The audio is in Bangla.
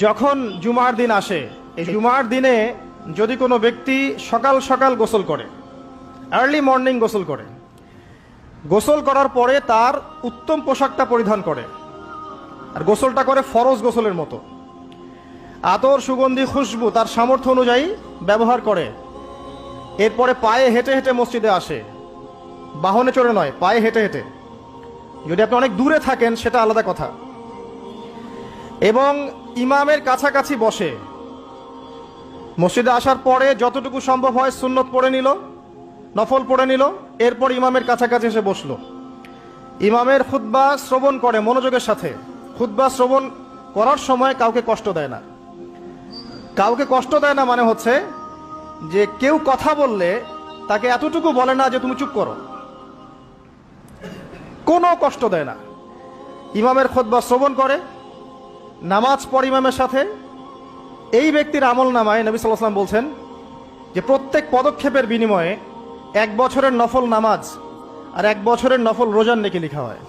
যখন জুমার দিন আসে, এই জুমার দিনে যদি কোনো ব্যক্তি সকাল সকাল গোসল করে, আর্লি মর্নিং গোসল করে, গোসল করার পরে তার উত্তম পোশাকটা পরিধান করে আর গোসলটা করে ফরজ গোসলের মতো, আতর সুগন্ধি খুশবু তার সামর্থ্য অনুযায়ী ব্যবহার করে, এরপরে পায়ে হেঁটে হেঁটে মসজিদে আসে, বাহনে চড়ে নয়, পায়ে হেঁটে হেঁটে। যদি আপনি অনেক দূরে থাকেন সেটা আলাদা কথা। এবং ইমামের কাছাকাছি বসে, মসজিদে আসার পরে যতটুকু সম্ভব হয় সুন্নত পড়ে নিল, নফল পড়ে নিল, এরপর ইমামের কাছাকাছি এসে বসলো, ইমামের খুতবা শ্রবণ করে মনোযোগের সাথে। খুতবা শ্রবণ করার সময় কাউকে কষ্ট দেয় না। কাউকে কষ্ট দেয় না মানে হচ্ছে যে কেউ কথা বললে তাকে এতটুকু বলে না যে তুমি চুপ করো, কোনো কষ্ট দেয় না। ইমামের খুতবা শ্রবণ করে, নামাজ পড়ে ইমামের সাথে। এই ব্যক্তির আমল নামায় নবী সাল্লাল্লাহু আলাইহি ওয়াসাল্লাম বলছেন যে প্রত্যেক পদক্ষেপের বিনিময়ে 1 বছরের নফল নামাজ আর 1 বছরের নফল রোজার নেকি লেখা হয়।